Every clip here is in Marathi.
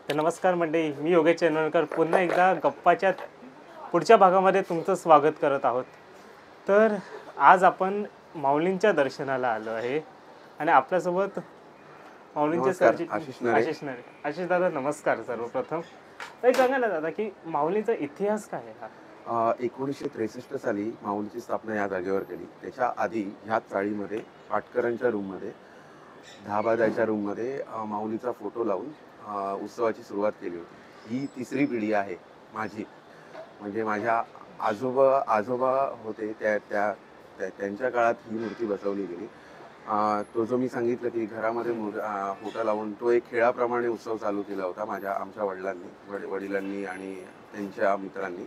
तर नमस्कार मंडळी, मी योगेश चंदनकर पुन्हा एकदा गप्पाच्या पुढच्या भागामध्ये तुमचं स्वागत करत आहोत. तर आज आपण माऊलींच्या दर्शनाला आलो आहे आणि आपल्यासोबत माऊलींचे नमस्कार, सरजी आशिष नरे. आशिष दादा नमस्कार. सर्वप्रथम तर सांगा ना दादा की माऊलींचा इतिहास काय आहे हा? 1963 साली माऊलीची स्थापना या जागेवर केली. त्याच्या आधी ह्याच चाळीमध्ये पाटकरांच्या रूममध्ये 10 बाय 10च्या रूममध्ये माऊलीचा फोटो लावून उत्सवाची सुरुवात केली होती. ही तिसरी पिढी आहे माझी. म्हणजे माझ्या आजोबा होते त्यांच्या काळात ही मूर्ती बसवली गेली. तो जो मी सांगितलं की घरामध्ये फोटो लावून तो एक खेळाप्रमाणे उत्सव चालू केला होता आमच्या वडिलांनी आणि त्यांच्या मित्रांनी.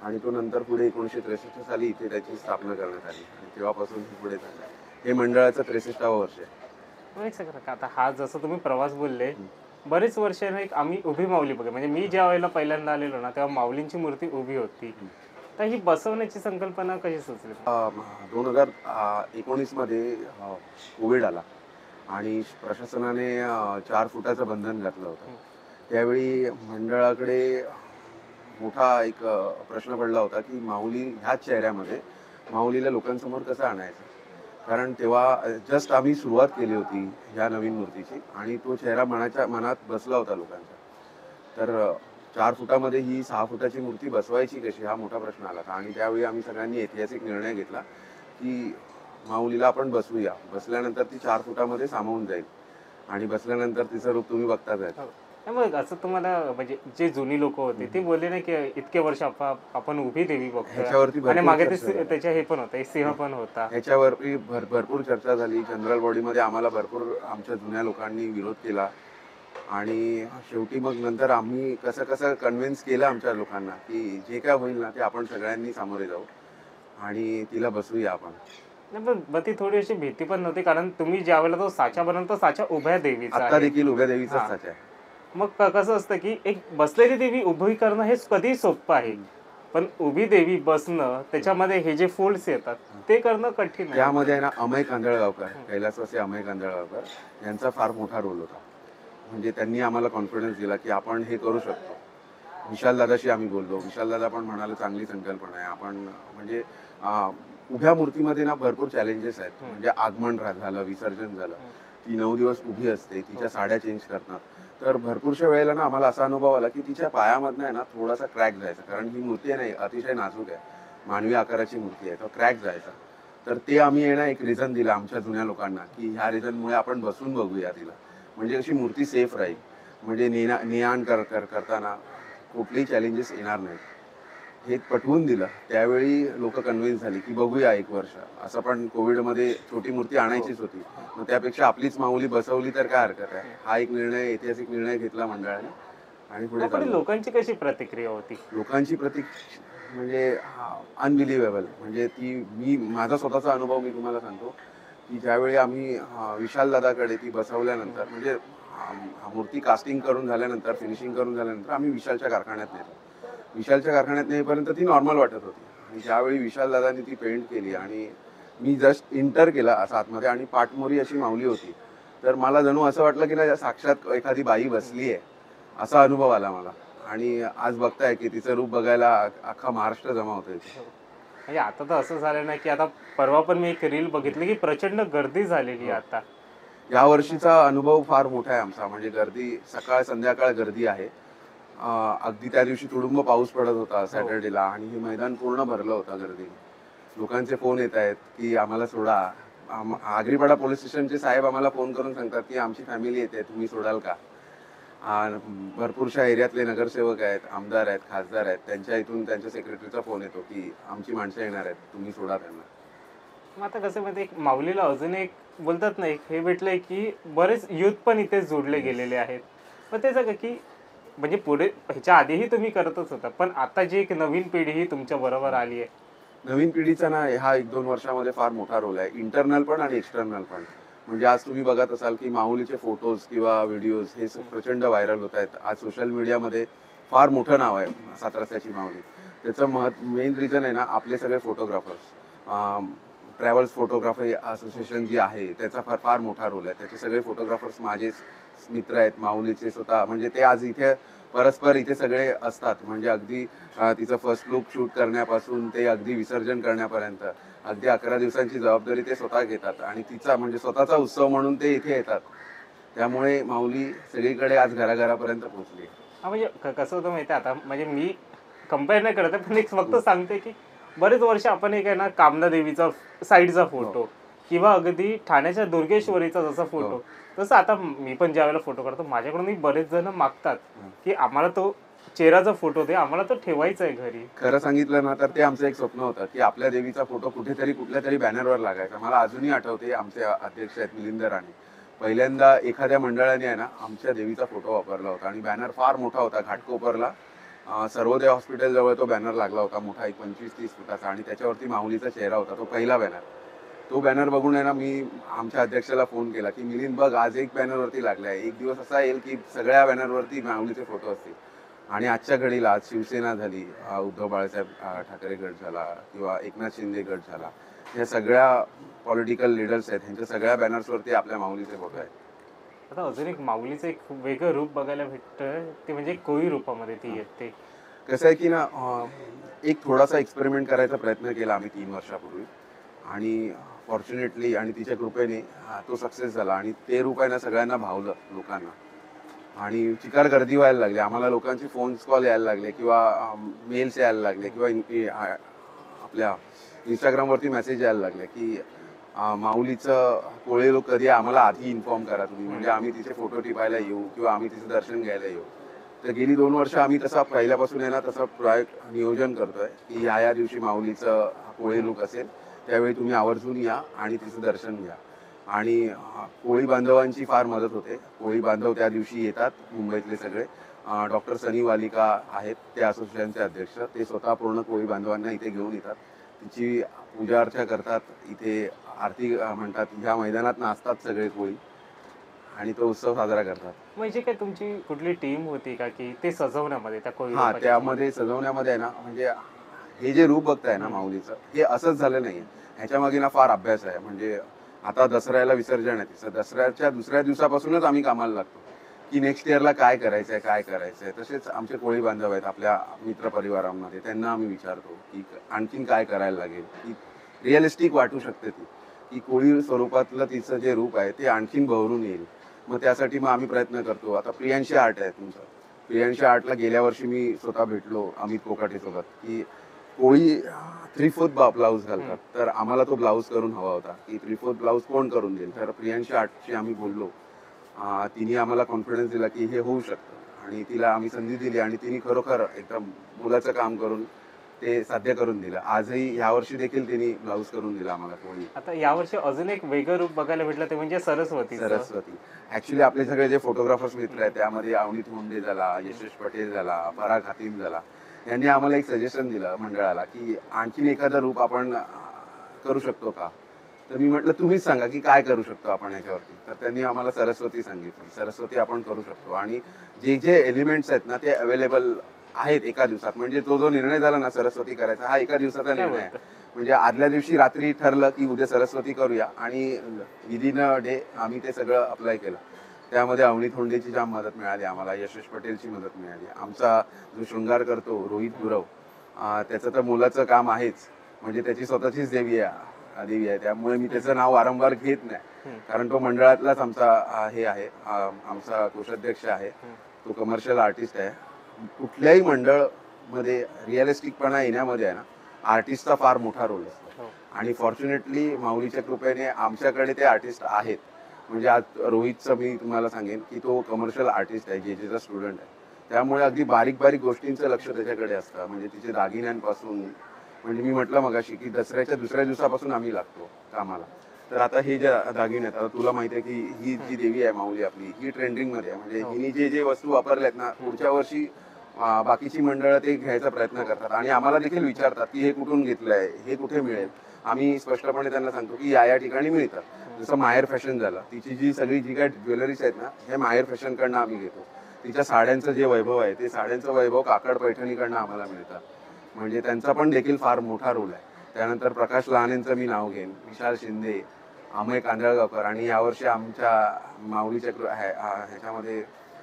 आणि तो नंतर पुढे 1963 साली इथे त्याची स्थापना करण्यात आली आणि तेव्हापासून ही पुढे झालं. हे मंडळाचं 63वं वर्ष आहे. एक सेकंद, आता हा जसं तुम्ही प्रवास बोलले, बरेच वर्ष एक आम्ही उभी माऊली बघा, म्हणजे मी ज्या वेळेला पहिल्यांदा आलेलो ना तेव्हा माऊलींची मूर्ती उभी होती. तर ही बसवण्याची संकल्पना कशी सुचली? 2019 मध्ये कोविड आला आणि प्रशासनाने 4 फुटाचं बंधन घातलं होतं. त्यावेळी मंडळाकडे मोठा एक प्रश्न पडला होता की माऊली ह्याच चेहऱ्यामध्ये माऊलीला लोकांसमोर कसं आणायचं. कारण तेव्हा जस्ट आम्ही सुरुवात केली होती ह्या नवीन मूर्तीची आणि तो चेहरा मनात बसला होता लोकांचा. तर 4 फुटामध्ये ही 6 फुटाची मूर्ती बसवायची कशी हा मोठा प्रश्न आला. आणि त्यावेळी आम्ही सगळ्यांनी ऐतिहासिक निर्णय घेतला की माऊलीला आपण बसवूया. बसल्यानंतर ती 4 फुटामध्ये सामावून जाईल आणि बसल्यानंतर तिचं रूप तुम्ही बघताच आहे. मग असं तुम्हाला म्हणजे जे जुनी लोक होते ते बोलले ना की इतके वर्ष आपण उभी देवी बघतो आणि मागे त्याच्या हे पण होतं, सिंह पण होता. ह्याच्यावरती भरपूर चर्चा झाली. जनरल बॉडीमध्ये आम्हाला भरपूर आमच्या जुन्या लोकांनी विरोध केला आणि शेवटी मग नंतर आम्ही कसं कन्व्हिन्स केलं आमच्या लोकांना की जे काय होईल ना ते आपण सगळ्यांनी सामोरे जाऊ आणि तिला बसवूया आपण. नाही पण ती थोडी अशी भीती पण नव्हती, कारण तुम्ही ज्या वेळेला तो साचा बनवतो साचा उभ्या देवीचा आता देखील उभ्या देवीचाच साचा आहे. मग कसं असतं की एक बसलेली देवी उभी करणं हे कधी सोपं आहे, पण उभी देवी बसणं त्याच्यामध्ये हे जे फोल्ड्स येतात ते करणं कठीण आहे. त्यामध्ये ना अमय कांदळगावकर, कैलासवासी अमय कांदळगावकर यांचा फार मोठा रोल होता. म्हणजे त्यांनी आम्हाला कॉन्फिडन्स दिला की आपण हे करू शकतो. विशाल दादाशी आम्ही बोललो. विशाल दादा पण म्हणाले चांगली संकल्पना आहे. आपण म्हणजे उभ्या मूर्तीमध्ये ना भरपूर चॅलेंजेस आहेत. म्हणजे आगमन झालं, विसर्जन झालं, ती 9 दिवस उभी असते, तिच्या साड्या चेंज करतात. तर भरपूरशा वेळेला ना आम्हाला असा अनुभव आला की तिच्या पायामधनं आहे ना थोडासा क्रॅक जायचा. कारण ही मूर्ती आहे नाही अतिशय नाजूक आहे, मानवी आकाराची मूर्ती आहे, तो क्रॅक जायचा. तर ते आम्ही आहे ना एक रिझन दिला आमच्या जुन्या लोकांना की ह्या रिझनमुळे आपण बसून बघूया तिला, म्हणजे अशी मूर्ती सेफ राहील. म्हणजे ने-आण करताना कुठलेही चॅलेंजेस येणार नाहीत. हे पटवून दिलं. त्यावेळी लोक कन्व्हिन्स झाली की बघूया 1 वर्ष. असं पण कोविडमध्ये छोटी मूर्ती आणायचीच होती, मग त्यापेक्षा आपलीच माऊली बसवली तर काय हरकत आहे. हा एक ऐतिहासिक निर्णय घेतला मंडळाने आणि पुढे लोकांची कशी प्रतिक्रिया होती? लोकांची म्हणजे अनबिलिव्हेबल. म्हणजे माझा स्वतःचा अनुभव मी तुम्हाला सांगतो की ज्यावेळी आम्ही विशाल दादाकडे ती बसवल्यानंतर म्हणजे मूर्ती कास्टिंग करून झाल्यानंतर फिनिशिंग करून झाल्यानंतर आम्ही विशालच्या कारखान्यात नेतो. विशालच्या कारखान्यात नेईपर्यंत ती नॉर्मल वाटत होती आणि ज्यावेळी विशाल दादांनी ती पेंट केली आणि मी जस्ट इंटर केला असं आतमध्ये आणि पाठमोरी अशी माऊली होती, तर मला जणू असं वाटलं की ना साक्षात एखादी बाई बसली आहे असा अनुभव आला मला. आणि आज बघताय की तिचं रूप बघायला अख्खा महाराष्ट्र जमा होतोय. म्हणजे आता तर असं झालं ना की आता परवा पण मी एक रील बघितली की प्रचंड गर्दी झालेली आहे. आता या वर्षीचा अनुभव फार मोठा आहे आमचा. म्हणजे गर्दी सकाळ संध्याकाळ गर्दी आहे. अगदी त्या दिवशी तुडुंब पाऊस पडत होता सॅटर्डेला आणि हे मैदान पूर्ण भरलं होतं गर्दी. लोकांचे फोन येत आहेत की आम्हाला सोडा. आगरीपाडा पोलीस स्टेशनचे साहेब आम्हाला फोन करून सांगतात की आमची फॅमिली येते, तुम्ही सोडाल का. भरपूरशा एरियातले नगरसेवक आहेत, आमदार आहेत, खासदार आहेत, त्यांच्या इथून त्यांच्या सेक्रेटरीचा फोन येतो की आमची माणसं येणार आहेत, तुम्ही सोडा त्यांना. मग आता कसं माहिती एक माऊलीला अजून एक बोलतात ना, एक हे भेटलंय की बरेच युथ पण इथे जोडले गेलेले आहेत. मग ते सगळं की म्हणजे पुढे ह्याच्या आधीही तुम्ही करतच होता, पण आता जी एक नवीन पिढी ही तुमच्या बरोबर आली आहे. नवीन पिढीचा ना हा 1-2 वर्षामध्ये फार मोठा रोल आहे, इंटरनल पण आणि एक्सटर्नल पण. म्हणजे आज तुम्ही बघत असाल की माऊलीचे फोटोज किंवा व्हिडिओज हे प्रचंड व्हायरल होत आहेत. आज सोशल मीडियामध्ये फार मोठं नाव आहे 7 रस्त्याची माऊली. त्याचं मेन रिझन आहे ना आपले सगळे फोटोग्राफर्स. ट्रॅव्हल्स फोटोग्राफी असोसिएशन जी आहे त्याचा फार मोठा रोल आहे. त्याचे सगळे फोटोग्राफर्स माझे मित्र आहेत माऊलीचे स्वतः, म्हणजे ते आज इथे परस्पर इथे सगळे असतात. म्हणजे अगदी तिचं फर्स्ट लुक शूट करण्यापासून ते अगदी विसर्जन करण्यापर्यंत अगदी 11 दिवसांची जबाबदारी ते स्वतः घेतात आणि तिचा म्हणजे स्वतःचा उत्सव म्हणून ते इथे येतात. त्यामुळे माऊली सगळीकडे आज घराघरापर्यंत पोहोचली. हा म्हणजे कसं होतं माहिती आहे आता, म्हणजे मी कम्पेअर नाही करत आहे, पण एक फक्त सांगते की बरेच वर्ष आपण एक आहे ना कामना देवीचा साईडचा फोटो किंवा अगदी ठाण्याच्या दुर्गेश्वरीचा जसा फोटो, तसं आता मी पण ज्या वेळेला फोटो काढतो माझ्याकडून बरेच जण मागतात की आम्हाला तो चेहराचा फोटो दे, आम्हाला तो ठेवायचा आहे घरी. खरं सांगितलं ना तर ते आमचं एक स्वप्न होतं की आपल्या देवीचा फोटो कुठेतरी कुठल्या तरी बॅनरवर लागायचा. मला अजूनही आठवते, आमचे अध्यक्ष आहेत मिलिंद राणे, पहिल्यांदा एखाद्या मंडळाने आहे ना आमच्या देवीचा फोटो वापरला होता आणि बॅनर फार मोठा होता. घाटकोपरला सर्वोदय हॉस्पिटल जवळ तो बॅनर लागला होता मोठा, एक 25-30 फुटाचा, आणि त्याच्यावरती माऊलीचा चेहरा होता. तो पहिला बॅनर. तो बॅनर बघून आहे ना मी आमच्या अध्यक्षाला फोन केला की मिलिंद बघ, आज एक बॅनरवरती लागलाय, एक दिवस असा येईल की सगळ्या बॅनरवरती माऊलीचे फोटो असतील. आणि आजच्या घडीला आज शिवसेना झाली, उद्धव बाळासाहेब ठाकरे गट झाला किंवा एकनाथ शिंदे गट झाला, या सगळ्या पॉलिटिकल लिडर्स आहेत, ह्यांच्या सगळ्या बॅनर्सवरती आपल्या माऊलीचे फोटो आहेत. आता अजून एक माऊलीचं एक वेगळं रूप बघायला भेटतं, ते म्हणजे कोळी रूपामध्ये ती येते. कसं आहे की ना, एक थोडासा एक्सपेरिमेंट करायचा प्रयत्न केला आम्ही 3 वर्षापूर्वी आणि फॉर्च्युनेटली आणि तिच्या कृपेने तो सक्सेस झाला आणि ते रूप आहे ना सगळ्यांना भावलं लोकांना आणि चिकार गर्दी व्हायला लागली. आम्हाला लोकांचे फोन कॉल यायला लागले किंवा मेल्स यायला लागले किंवा आपल्या इंस्टाग्रामवरती मेसेज यायला लागले की माऊलीचं कोळे लोक कधी आम्हाला आधी इन्फॉर्म करा तुम्ही, म्हणजे आम्ही तिचे फोटो टिपायला येऊ किंवा आम्ही तिचं दर्शन घ्यायला येऊ. तर गेली 2 वर्ष आम्ही तसा पहिल्यापासून आहे ना तसं नियोजन करतोय की या दिवशी माऊलीचं कोळे लोक असेल त्यावेळी तुम्ही आवर्जून या आणि तिचं दर्शन घ्या. आणि कोळी बांधवांची फार मदत होते. कोळी बांधव त्या दिवशी येतात मुंबईतले सगळे. डॉक्टर सनी वालिका आहेत त्या असोसिएशनचे अध्यक्ष, ते स्वतः पूर्ण कोळी बांधवांना इथे घेऊन येतात, तिची पूजा अर्चा करतात, इथे आरती म्हणतात, ह्या मैदानात नाचतात सगळे कोळी आणि तो उत्सव साजरा करतात. म्हणजे काय तुमची कुठली टीम होती का की ते सजवण्यामध्ये त्या कोळी हा, रूपाची? त्यामध्ये सजवण्यामध्ये आहे ना, म्हणजे हे जे रूप बघताय ना माऊलीचं, हे असंच झालं नाही. ह्याच्या मागे ना फार अभ्यास आहे. म्हणजे आता दसऱ्याला विसर्जन आहे तिचं, दसऱ्याच्या दुसऱ्या दिवसापासूनच आम्ही कामाला लागतो की नेक्स्ट इयरला काय करायचंय काय करायचंय. तसेच आमचे कोळी बांधव आहेत आपल्या मित्र परिवारांमध्ये, त्यांना आम्ही विचारतो की आणखीन काय करायला लागेल की रिअलिस्टिक वाटू शकते ती, की कोळी स्वरूपातलं तिचं जे रूप आहे ते आणखीन बहरून येईल. मग त्यासाठी मग आम्ही प्रयत्न करतो. आता प्रियांशी आर्ट आहे तुमचं, प्रियांशी आर्टला गेल्या वर्षी मी स्वतः भेटलो अमित कोकाटेसोबत की कोळी 3/4 ब्लाऊज घालतात, तर आम्हाला तो ब्लाऊज करून हवा होता की 3/4 ब्लाऊज कोण करून देईल. तर प्रियांशी आर्टशी आम्ही बोललो, तिने आम्हाला कॉन्फिडन्स दिला की हे होऊ शकतं आणि तिला आम्ही संधी दिली आणि तिने खरोखर एकदम मुलाचं काम करून ते साध्य करून दिलं. आजही यावर्षी देखील तिने ब्लाऊज करून दिला आम्हाला कोळी. आता यावर्षी अजून एक वेगळं रूप बघायला भेटलं ते म्हणजे सरस्वती. ऍक्च्युली आपले सगळे जे फोटोग्राफर्स मित्र आहेत त्यामध्ये अवनीत मुंडे झाला, यशेश पटेल झाला, फराग हातीम झाला, यांनी आम्हाला एक सजेशन दिलं मंडळाला की आणखीन एखादं रूप आपण करू शकतो का. तर मी म्हटलं तुम्हीच सांगा की काय करू शकतो आपण याच्यावरती. तर त्यांनी आम्हाला सरस्वती सांगितली. सरस्वती आपण करू शकतो आणि जे जे एलिमेंट्स आहेत ना ते अवेलेबल आहेत एका दिवसात. म्हणजे तो जो निर्णय झाला ना सरस्वती करायचा, हा एका दिवसाचा निर्णय आहे. म्हणजे आदल्या दिवशी रात्री ठरलं की उद्या सरस्वती करूया आणि विदिन अ डे आम्ही ते सगळं अप्लाय केलं. त्यामध्ये अवनीत होंडेची जाम मदत मिळाली आम्हाला, यशेश पटेलची मदत मिळाली, आमचा जो शृंगार करतो रोहित गुरव, त्याचं तर मुलाचं काम आहेच, म्हणजे त्याची स्वतःचीच देवी आहे, त्यामुळे मी त्याचं नाव वारंवार घेत नाही कारण तो मंडळातलाच आमचा हे आहे, आमचा कोषाध्यक्ष आहे, तो कमर्शियल आर्टिस्ट आहे. कुठल्याही मंडळ मध्ये रिअलिस्टिकपणा येण्यामध्ये आहे ना आर्टिस्टचा फार मोठा रोल असतो आणि फॉर्च्युनेटली माऊलीच्या कृपेने आमच्याकडे ते आर्टिस्ट आहेत. म्हणजे आज रोहितचं मी तुम्हाला सांगेन की तो कमर्शियल आर्टिस्ट आहे, जेजेचा स्टुडंट आहे, त्यामुळे अगदी बारीक बारीक गोष्टींचं लक्ष त्याच्याकडे असतं. म्हणजे तिचे दागिन्यांपासून, म्हणजे मी म्हटलं मगाशी की दसऱ्याच्या दुसऱ्या दिवसापासून आम्ही लागतो कामाला. तर आता हे जे दागिने आहेत, आता तुला माहिती आहे की ही जी देवी आहे माऊली आपली, ही ट्रेंडिंगमध्ये आहे. म्हणजे हिने जे जे वस्तू वापरल्यात ना, पुढच्या वर्षी बाकीची मंडळं ते घ्यायचा प्रयत्न करतात आणि आम्हाला देखील विचारतात की हे कुठून घेतलंय, हे कुठे मिळेल. आम्ही स्पष्टपणे त्यांना सांगतो की या ठिकाणी मिळतात. जसं माहेर फॅशन झालं, तिची जी सगळी जी काय ज्वेलरीज आहेत ना, हे माहेर फॅशनकडनं आम्ही घेतो. तिच्या साड्यांचं जे वैभव आहे ते साड्यांचं वैभव काकड पैठणीकडनं आम्हाला मिळतं. म्हणजे त्यांचा पण देखील फार मोठा रोल आहे. त्यानंतर प्रकाश लहानेंचं मी नाव घेईन, विशाल शिंदे, अमय कांदळगावकर, आणि यावर्षी आमच्या माऊलीच्या ह्याच्यामध्ये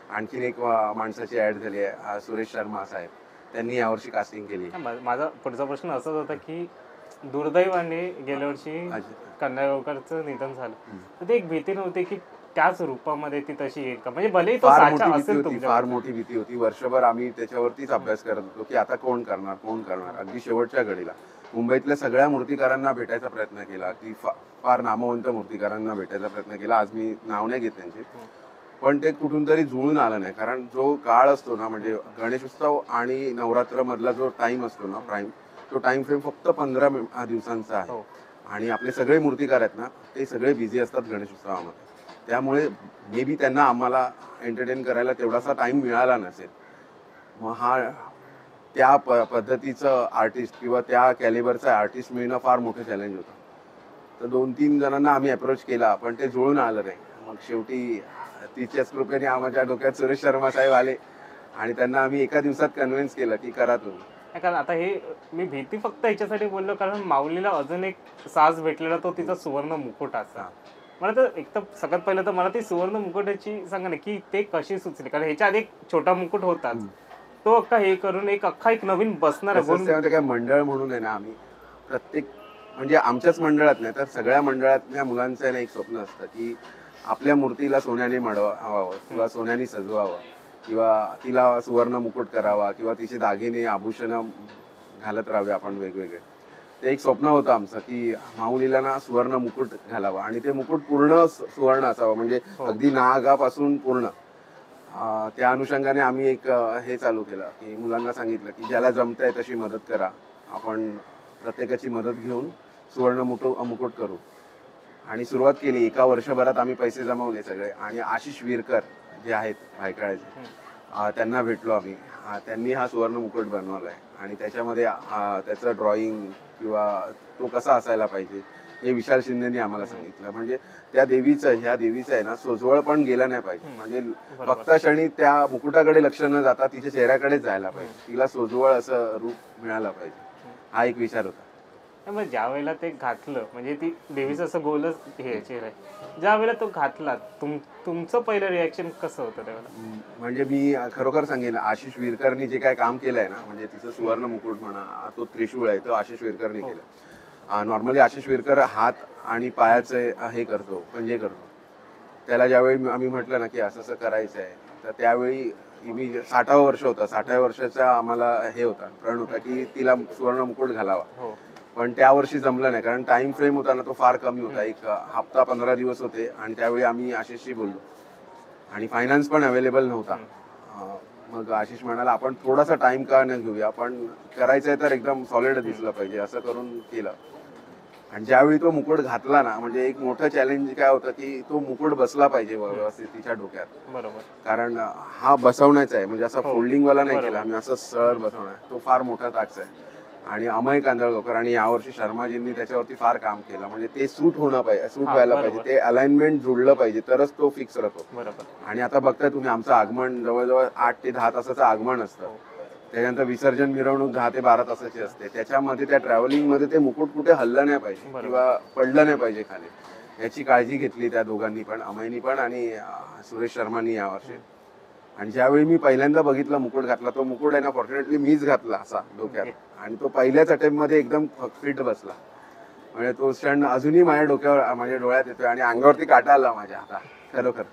आणखीन एक माणसाची ऍड झाली आहे, सुरेश शर्मा साहेब. त्यांनी यावर्षी कास्टिंग केली. माझा पुढचा प्रश्न असाच होता की दुर्दैवाने गेल्या वर्षी कांदळगावकरचं निधन झालं, तर ते एक भीती नव्हती की त्याच रूपामध्ये ती तशी येईल का? म्हणजे भलेही तो साचा असेल तुमच्या, फार मोठी भीती होती. वर्षभर आम्ही त्याच्यावरतीच अभ्यास करत होतो की आता कोण करणार. अगदी शेवटच्या घडीला मुंबईतल्या सगळ्या मूर्तिकारांना भेटायचा प्रयत्न केला, की फार नामवंत मूर्तिकारांना भेटायचा प्रयत्न केला. आज मी नाव नाही घेत त्यांचे, पण ते कुठून तरी जुळून आलं नाही. कारण जो काळ असतो ना, म्हणजे गणेशोत्सव आणि नवरात्र मधला जो टाइम असतो ना प्राईम, तो टाइम फ्रेम फक्त 15 दिवसांचा आहे. आणि आपले सगळे मूर्तिकार आहेत ना, ते सगळे बिझी असतात गणेशोत्सवामध्ये. त्यामुळे मे बी त्यांना आम्हाला एंटरटेन करायला तेवढासा टाइम मिळाला नसेल. मग त्या पद्धतीचं आर्टिस्ट किंवा त्या कॅलिबरचा आर्टिस्ट मिळणं फार मोठं चॅलेंज होतं. तर 2-3 जणांना आम्ही अप्रोच केला, पण ते जुळून आलं नाही. मग शेवटी तिच्याच कृपेने आमच्या डोक्यात सुरेश शर्मा साहेब आले आणि त्यांना आम्ही एका दिवसात कन्व्हिन्स केलं की करा तुम्ही. कारण आता हे मी भीती फक्त याच्यासाठी बोललो कारण माऊलीला अजून एक साज भेटलेला, तो तिचा सुवर्ण मुकुट असा. मला तर एक तर सगळ्यात पहिलं तर मला ती सुवर्ण मुकुटाची सांगा ना की ते कशी सुचली, कारण ह्याच्या आधी एक छोटा मुकुट होता, तो अख्खा हे करून एक नवीन बसणार काय मंडळ म्हणून आहे ना, आम्ही प्रत्येक म्हणजे आमच्याच मंडळात नाही तर सगळ्या मंडळातल्या मुलांचं आहे ना एक स्वप्न असतं की आपल्या मूर्तीला सोन्याने मडवावं किंवा सोन्याने सजवावं किंवा तिला सुवर्ण मुकुट करावा किंवा तिचे दागिने आभूषण घालत राहावे आपण वेगवेगळे. ते एक स्वप्न होतं आमचं की माऊलीला ना सुवर्ण मुकुट घालावा आणि ते मुकुट पूर्ण सुवर्ण असावं, म्हणजे अगदी नागापासून पूर्ण. त्या अनुषंगाने आम्ही एक हे चालू केलं की मुलांना सांगितलं की ज्याला जमतंय तशी मदत करा, आपण प्रत्येकाची मदत घेऊन सुवर्ण मुकुट करू. आणि सुरुवात केली. एका वर्षभरात आम्ही पैसे जमवले सगळे आणि आशिष विरकर जे आहेत भायखळ्याचे, त्यांना भेटलो आम्ही. त्यांनी हा सुवर्ण मुकुट बनवलाय आणि त्याच्यामध्ये त्याचं ड्रॉइंग किंवा तो कसा असायला पाहिजे हे विशाल शिंदेनी आम्हाला सांगितलं. म्हणजे ह्या देवीचं आहे ना सोजवळ पण गेलं नाही पाहिजे, म्हणजे फक्त क्षणी त्या मुकुटाकडे लक्ष न जाता तिच्या चेहऱ्याकडेच जायला पाहिजे, तिला सोजवळ असं रूप मिळालं पाहिजे, हा एक विचार होता. मग ज्या वेळेला ते घातलं, म्हणजे ती देवीचं असं गोलच हे चेहरा, ज्या वेळेला तो घातला तुमचं पहिलं रिॲक्शन कसं होतं त्यावेळेला? म्हणजे मी खरोखर सांगेन, आशिष विरकरनी जे काय काम केलंय ना, म्हणजे तिचं सुवर्ण मुकुट म्हणा, तो त्रिशूळ आहे तो आशिष विरकरनी केलं. नॉर्मली आशिष विरकर हात आणि पायाचे हे करतो, पंजे करतो. त्याला ज्यावेळी आम्ही म्हटलं ना की असं असं करायचं आहे, तर त्यावेळी मी 60वं वर्ष होतं, 60व्या वर्षाचा आम्हाला हे होता प्रण होता की तिला सुवर्ण मुकुट घालावा. पण त्या वर्षी जमलं नाही, कारण टाइम फ्रेम होता ना तो फार कमी होता, एक हप्ता 15 दिवस होते. आणि त्यावेळी आम्ही आशिषशी बोललो आणि फायनान्स पण अवेलेबल नव्हता. मग आशिष म्हणाला आपण थोडासा टाइम का न घेऊया, आपण करायचंय तर एकदम सॉलिड दिसलं पाहिजे, असं करून केलं. आणि ज्यावेळी तो मुकुट घातला ना, म्हणजे एक मोठं चॅलेंज काय होतं की तो मुकुट बसला पाहिजे व्यवस्थित तिच्या डोक्यात. बरोबर. कारण हा बसवण्याचा आहे, म्हणजे असा फोल्डिंग वाला नाही केला आम्ही, असं सरळ बसवणार, तो फार मोठा टास्क आहे. आणि अमय कांदळगावकर आणि यावर्षी शर्माजींनी त्याच्यावरती फार काम केलं, म्हणजे ते सूट व्हायला पाहिजे, ते अलाइनमेंट जुळलं पाहिजे, तरच तो फिक्स राहतो. आणि आता बघताय तुम्ही आमचं आगमन जवळजवळ 8 ते 10 तासाचं आगमन असतं, त्याच्यानंतर विसर्जन मिरवणूक 10 ते 12 तासाची असते. त्याच्यामध्ये त्या ट्रॅव्हलिंग मध्ये ते मुकुट कुठे हल्लं नाही पाहिजे किंवा पडलं नाही पाहिजे खाली, याची काळजी घेतली त्या दोघांनी पण, अमयनी पण आणि सुरेश शर्मानी यावर्षी. आणि ज्यावेळी मी पहिल्यांदा बघितला मुकुट घातला, तो मुकुट आहे ना फॉर्च्युनेटली मीच घातला असा डोक्यात, आणि तो पहिल्याच अटेम्प्ट मध्ये एकदम फिट बसला. म्हणजे तो क्षण अजूनही माझ्या डोक्यावर, माझ्या डोळ्यात येतोय आणि अंगावरती काटा आला माझ्या आता खरोखर,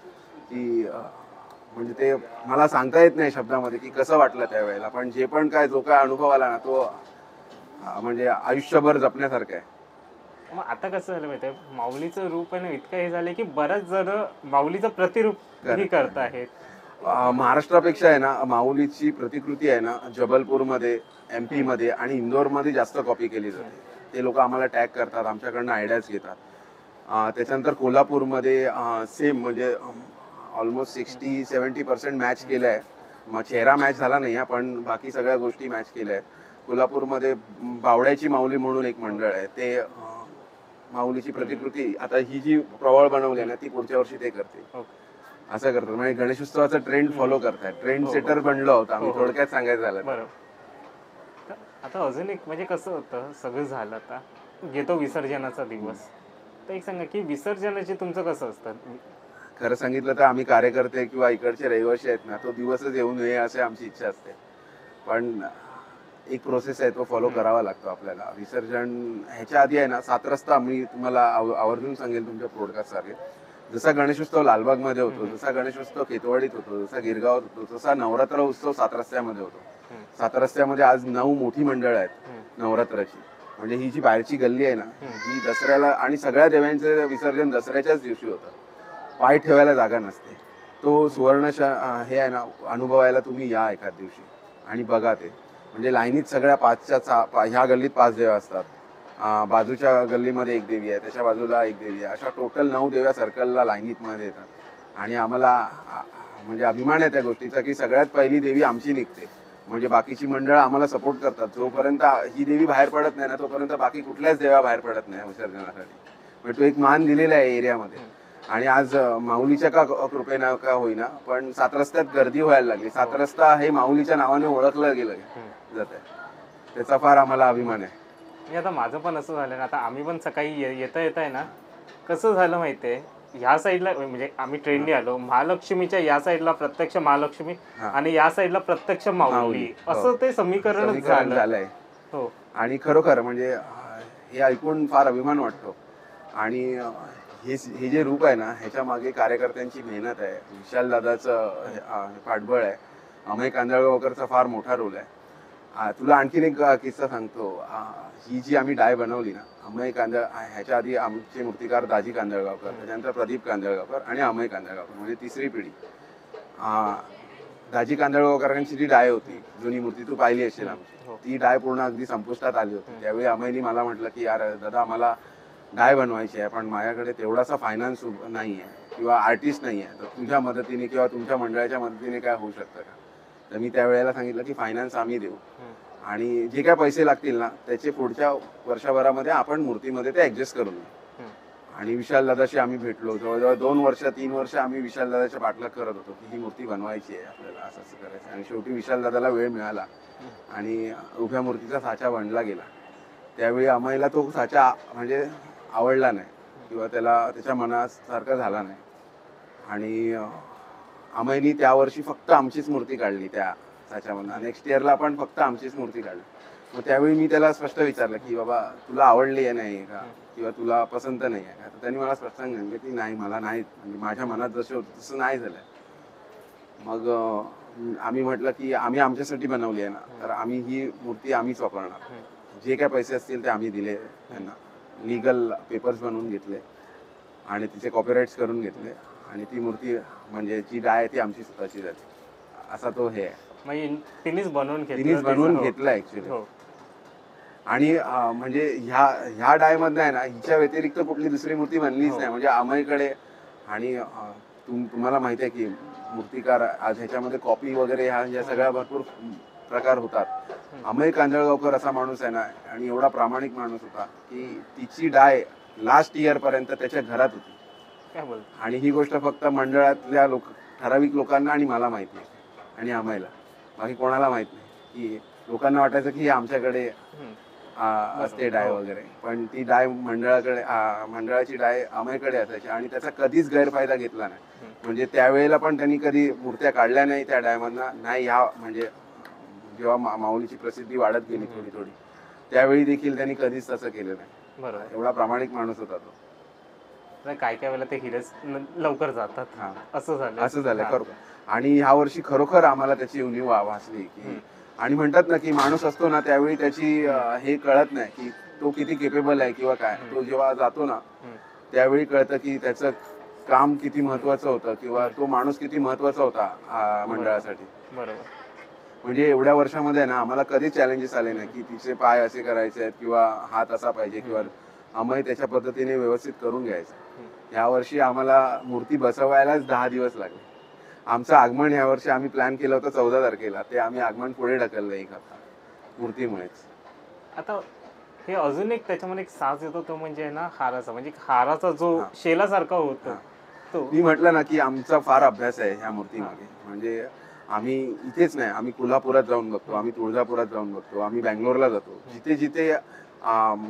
की म्हणजे ते मला सांगता येत नाही शब्दामध्ये की कसं वाटलं त्यावेळेला. पण जे पण काय जो काय अनुभव आला ना, तो म्हणजे आयुष्यभर जपण्यासारखं आहे. मग आता कसं झालं माहितीये, माऊलीचं रूप आहे ना इतकं हे झालंय की बऱ्याच जण माऊलीचं प्रतिरूप ही करत आहेत. महाराष्ट्रापेक्षा आहे ना माऊलीची प्रतिकृती आहे ना जबलपूरमध्ये, MP मध्ये आणि इंदोरमध्ये जास्त कॉपी केली जाते. ते लोक आम्हाला टॅग करतात, आमच्याकडनं आयडियाज घेतात. त्याच्यानंतर कोल्हापूरमध्ये सेम, म्हणजे ऑलमोस्ट 60-70% मॅच केलं आहे. मग चेहरा मॅच झाला नाही पण बाकी सगळ्या गोष्टी मॅच केल्या आहेत. कोल्हापूरमध्ये बावड्याची माऊली म्हणून एक मंडळ आहे, ते माऊलीची प्रतिकृती आता ही जी प्रवळ बनवली आहे ना, ती पुढच्या वर्षी ते करते, असं करतात. म्हणजे गणेशोत्सवाचा ट्रेंड फॉलो करतात, ट्रेंड सेटर बनलो होता आम्ही, थोडक्यात सांगायचं झालं. आता अजून एक म्हणजे कसं होतं, सगळं झालं, आता येतो विसर्जनाचा दिवस, तर एक सांगा की विसर्जनाचे तुमचं कसं असतं? खरं सांगितलं तर आम्ही कार्यकर्ते किंवा इकडचे रहिवासी आहेत ना, तो दिवसच येऊ नये अशी आमची इच्छा असते. पण एक प्रोसेस आहे, तो फॉलो करावा लागतो आपल्याला. विसर्जन ह्याच्या आधी आहे ना, 7 रस्ता मी तुम्हाला आवर्जून सांगेल तुमच्या पॉडकास्टसारखे. जसा गणेशोत्सव लालबागमध्ये होतो, जसा गणेशोत्सव केतवाडीत होतो, जसा गिरगावात होतो, तसा नवरात्र उत्सव 7 रस्त्यामध्ये होतो. 7 रस्त्यामध्ये आज 9 मोठी मंडळ आहेत नवरात्राची. म्हणजे ही जी बाहेरची गल्ली आहे ना, ही दसऱ्याला आणि सगळ्या देवांचं विसर्जन दसऱ्याच्याच दिवशी होतं. पाय ठेवायला जागा नसते. तो सुवर्ण हे आहे ना, अनुभवायला तुम्ही या एखाद दिवशी आणि बघा ते. म्हणजे लाईनीत सगळ्या ह्या गल्लीत 5 देव असतात, बाजूच्या गल्लीमध्ये 1 देवी आहे, त्याच्या बाजूला 1 देवी आहे, अशा टोटल 9 देव्या सर्कलला लाईनीत मध्ये येतात. आणि आम्हाला म्हणजे अभिमान आहे त्या गोष्टीचा की सगळ्यात पहिली देवी आमची निघते. म्हणजे बाकीची मंडळं आम्हाला सपोर्ट करतात. जोपर्यंत ही देवी बाहेर पडत नाही ना, तोपर्यंत बाकी कुठल्याच देवा बाहेर पडत नाही विसर्जनासाठी. म्हणजे तो एक मान दिलेला आहे एरियामध्ये. आणि आज माऊलीच्या का कृपेनं का होईना, पण 7 रस्त्यात गर्दी व्हायला लागली. 7 रस्ता हे माऊलीच्या नावाने ओळखलं गेलं जात आहे. त्याचा फार आम्हाला अभिमान आहे. आता माझं पण असं झालं ना, आता आम्ही पण सकाळी येता आहे ना, कसं झालं माहितीये, ह्या साईडला म्हणजे आम्ही ट्रेनने आलो, महालक्ष्मीच्या या साईडला प्रत्यक्ष महालक्ष्मी आणि या साईडला प्रत्यक्ष माऊली, असं ते समीकरण झालंय. हो. आणि खरोखर म्हणजे हे ऐकून फार अभिमान वाटतो. आणि हे जे रूप आहे ना, ह्याच्या मागे कार्यकर्त्यांची मेहनत आहे, विशाल दादाचं पाठबळ आहे, अमय कांदळगावकरचा फार मोठा रोल आहे. तुला आणखीन एक किस्सा सांगतो. ही जी आम्ही डाय बनवली ना, अमय ह्याच्या आधी आमचे मूर्तिकार दाजी कांदळगावकर, त्याच्यानंतर प्रदीप कांदळगावकर आणि अमय कांदळगावकर, म्हणजे तिसरी पिढी. दाजी कांदळगावकरांची जी डाय होती, जुनी मूर्ती तू पाहिली असेल आमची, ती डाय पूर्ण अगदी संपुष्टात आली होती. त्यावेळी अमयनी मला म्हटलं की यार दादा, मला डाय बनवायची आहे, पण माझ्याकडे तेवढासा फायनान्स नाही आहे किंवा आर्टिस्ट नाही आहे, तर तुझ्या मदतीने किंवा तुमच्या मंडळाच्या मदतीने काय होऊ शकतं का? तर मी त्यावेळेला सांगितलं की फायनान्स आम्ही देऊ आणि जे काय पैसे लागतील ना, त्याचे पुढच्या वर्षभरामध्ये आपण मूर्तीमध्ये ते ऍडजस्ट करून घेऊ. आणि विशाल दादाशी आम्ही भेटलो. जवळजवळ 2 वर्ष 3 वर्ष आम्ही विशाल दादाच्या पाठलाग करत होतो की ही मूर्ती बनवायची आहे आपल्याला, असं असं करायचं. आणि शेवटी विशाल दादाला वेळ मिळाला आणि उभ्या मूर्तीचा साचा बनला गेला. त्यावेळी अमयला तो साचा म्हणजे आवडला नाही किंवा त्याच्या मनासारखा झाला नाही. आणि अमयनी त्या वर्षी फक्त आमचीच मूर्ती काढली त्या साच्यामधून. नेक्स्ट इयरला पण फक्त आमचीच मूर्ती काढली. मग त्यावेळी मी त्याला स्पष्ट विचारलं की बाबा, तुला आवडली आहे नाही का, किंवा तुला पसंत नाही आहे का? तर त्यांनी मला स्पष्ट सांगितलं की नाही, मला नाही, म्हणजे माझ्या मनात जसं होतं तसं नाही झालं. मग आम्ही म्हटलं की आम्ही आमच्यासाठी बनवली आहे ना, तर आम्ही ही मूर्ती आम्हीच वापरणार. जे काय पैसे असतील ते आम्ही दिले त्यांना, लीगल पेपर्स बनवून घेतले आणि तिचे कॉपीराईट्स करून घेतले. आणि ती मूर्ती म्हणजे जी डाय आहे ती आमची स्वतःची झाली. असा तो हे आहे. तिनेच बनवून घेतला ऍक्च्युली. आणि म्हणजे ह्या डाय मध्ये आहे ना, हिच्या व्यतिरिक्त कुठली दुसरी मूर्ती बनलीच नाही. म्हणजे अमयकडे आणि तुम्हाला माहिती आहे की मूर्तिकार आज ह्याच्यामध्ये कॉपी वगैरे ह्या सगळ्या भरपूर प्रकार होतात. अमय कांदळगावकर असा माणूस आहे ना, आणि एवढा प्रामाणिक माणूस होता की तिची डाय लास्ट इयर पर्यंत त्याच्या घरात होती. आणि ही गोष्ट फक्त मंडळातल्या ठराविक लोकांना आणि मला माहिती आहे आणि अमयला, बाकी कोणाला माहित नाही. की लोकांना वाटायचं की आमच्याकडे असते डाय वगैरे, पण ती डाय मंडळाची डाय अमयकडे असायची आणि त्याचा कधीच गैरफायदा घेतला नाही. म्हणजे त्यावेळेला पण त्यांनी कधी मूर्त्या काढल्या नाही त्या डायमधनं नाही. म्हणजे जेव्हा माऊलीची प्रसिद्धी वाढत गेली थोडी थोडी, त्यावेळी देखील त्यांनी कधीच तसं केलं नाही. बरोबर. एवढा प्रामाणिक माणूस होता तो. काय वेळेला ते हिरस लवकर जातात, असं झालं खरोखर. आणि ह्या वर्षी खरोखर आम्हाला त्याची उणीव वाचली की, आणि म्हणतात ना की माणूस असतो ना त्यावेळी त्याची हे कळत नाही की तो किती केपेबल आहे किंवा काय. तो जेव्हा जातो ना त्यावेळी कळतं की त्याचं काम किती महत्वाचं होतं किंवा तो माणूस किती महत्वाचा होता मंडळासाठी. बरोबर. म्हणजे एवढ्या वर्षामध्ये ना आम्हाला कधीच चॅलेंजेस आले नाही की तिचे पाय असे करायचे आहेत किंवा हात असा पाहिजे किंवा अमय त्याच्या पद्धतीने व्यवस्थित करून घ्यायचं. ह्या वर्षी आम्हाला मूर्ती बसवायलाच 10 दिवस लागले. आमचं आगमन ह्या वर्षी आम्ही प्लॅन केलं होतं 14 तारखेला, ते आम्ही आगमन पुढे ढकललं 1 हप्ता मूर्तीमुळेच. आता हे अजून एक त्याच्यामध्ये एक साज येतो, तो म्हणजे ना हाराचा, म्हणजे हाराचा जो शेलासारखा होतो तो. मी म्हटलं ना की आमचा फार अभ्यास आहे ह्या मूर्तीमागे. म्हणजे आम्ही इथेच नाही, आम्ही कोल्हापुरात जाऊन बघतो, आम्ही तुळजापुरात जाऊन बघतो, आम्ही बँगलोरला जातो. जिथे जिथे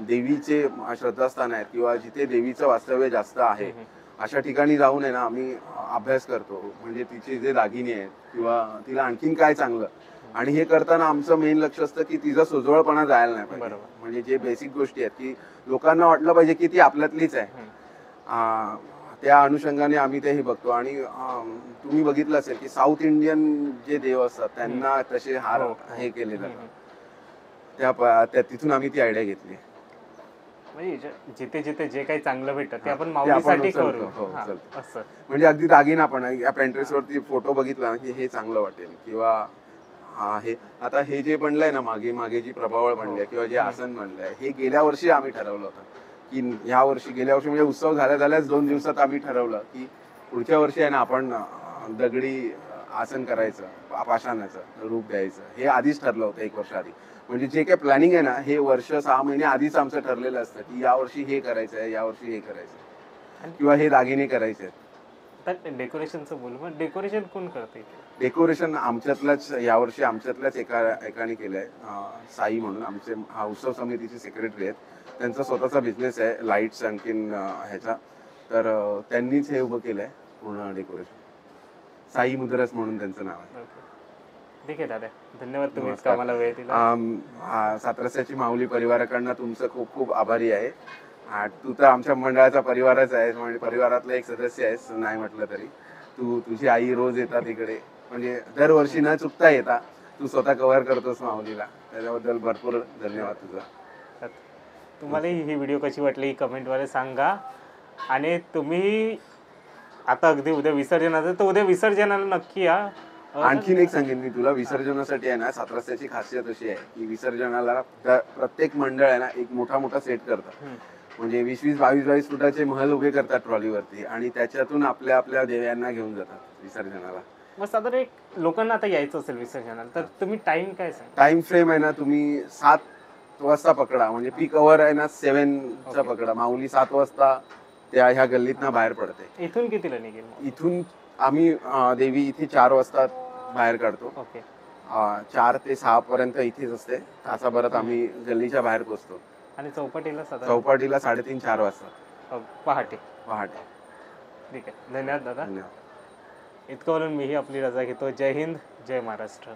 देवीचे श्रद्धास्थान आहेत किंवा जिथे देवीचं वास्तव्य जास्त आहे अशा ठिकाणी जाऊन आहे ना आम्ही अभ्यास करतो. म्हणजे तिचे जे दागिने आहेत किंवा तिला आणखीन काय चांगलं, आणि हे करताना आमचं मेन लक्ष असतं की तिचा सोजवळपणा जायला नाही पाहिजे. बरोबर. म्हणजे जे बेसिक गोष्टी आहेत की लोकांना वाटलं पाहिजे की ती आपल्यातलीच आहे. त्या अनुषंगाने आम्ही तेही बघतो. आणि तुम्ही बघितलं असेल की साऊथ इंडियन जे देव असतात त्यांना तसे हार हो. हे केले जातात. त्या तिथून आम्ही ती आयडिया घेतली. म्हणजे जिथे जिथे जे काही चांगलं भेटतं ते आपण ते माऊलीसाठी उचलतो. करू. हो, हा, उचलतो. असं. म्हणजे अगदी दागिना पण या Pinterest वरती फोटो बघितला ना की हे चांगलं वाटेल किंवा हे आता हे जे बनलंय ना मागे जी प्रभावळ बनली किंवा जे आसन बनलंय हे गेल्या वर्षी आम्ही ठरवलं होतं की गेल्या वर्षी म्हणजे उत्सव झाल्याच 2 दिवसात आम्ही ठरवलं की पुढच्या वर्षी आहे ना आपण दगडी आसन करायचं, पाषाणाचं रूप द्यायचं. हे आधीच ठरलं होतं 1 वर्ष आधी. म्हणजे जे काही प्लॅनिंग आहे ना हे वर्ष 6 महिने आधीच आमचं ठरलेलं असतं की यावर्षी हे करायचं आहे, यावर्षी हे करायचं आहे किंवा हे दागिने करायचे आहेत. तर डेकोरेशनचं बोलू, मग डेकोरेशन कोण करते? डेकोरेशन यावर्षी आमच्यातल्याच एकाने केलंय, साई म्हणून आमचे हा उत्सव समितीचे सेक्रेटरी आहेत. त्यांचा स्वतःचा बिझनेस आहे लाईट्स आणखीन ह्याचा. तर त्यांनीच हे उभं केलंय पूर्ण डेकोरेशन. साई मुद्रस म्हणून त्यांचं नाव आहे. ठीक आहे दादा, धन्यवाद तुम्ही नमस्कार. आम्हाला वेळ दिला. सातरस्याची माऊली परिवाराकडनं तुमचं खूप खूप आभारी आहे. तू तर आमच्या मंडळाचा परिवारच आहेस, म्हणजे परिवारातला एक सदस्य आहेस नाही म्हटलं तरी. तुझी आई रोज येतात इकडे, म्हणजे दरवर्षी न चुकता येतात. तू स्वतः कव्हर करतोस माऊलीला, त्याच्याबद्दल भरपूर धन्यवाद तुझा. तुम्हाला ही व्हिडिओ कशी वाटली कमेंटमध्ये सांगा. आणि तुम्ही आता अगदी उद्या विसर्जनाचं, तर उद्या विसर्जनाला नक्की या. आणखीन एक सांगेन मी तुला, विसर्जनासाठी आहे ना सातरस्याची खासियत अशी आहे की विसर्जनाला प्रत्येक मंडळ आहे ना एक मोठा सेट करतात. म्हणजे 20-20, 22-22 फुटाचे महल उभे करतात ट्रॉलीवरती आणि त्याच्यातून आपल्या देव्यांना घेऊन जातात विसर्जनाला. मग साधारण एक लोकांना आता यायचं असेल विसर्जनाला, तर तुम्ही टाइम काय सांगा? टाइम फ्रेम आहे ना तुम्ही 7 वाजता पकडा. म्हणजे पीक अवर आहे ना 7चा पकडा. माऊली 7 वाजता त्या ह्या गल्लीतनं बाहेर पडते. इथून कितीला निघेल? इथून आम्ही देवी इथे 4 वाजता बाहेर काढतो. ओके. 4 ते 6 पर्यंत इथेच असते. तासाभरात आम्ही गल्लीच्या बाहेर पोहोचतो. आणि चौपाटीला साधारण चौपाटीला 3:30-4 वाजता पहाटे. पहाटे. ठीक आहे, धन्यवाद दादा. धन्यवाद. इतकं बोलून मीही आपली रजा घेतो. जय हिंद, जय महाराष्ट्र.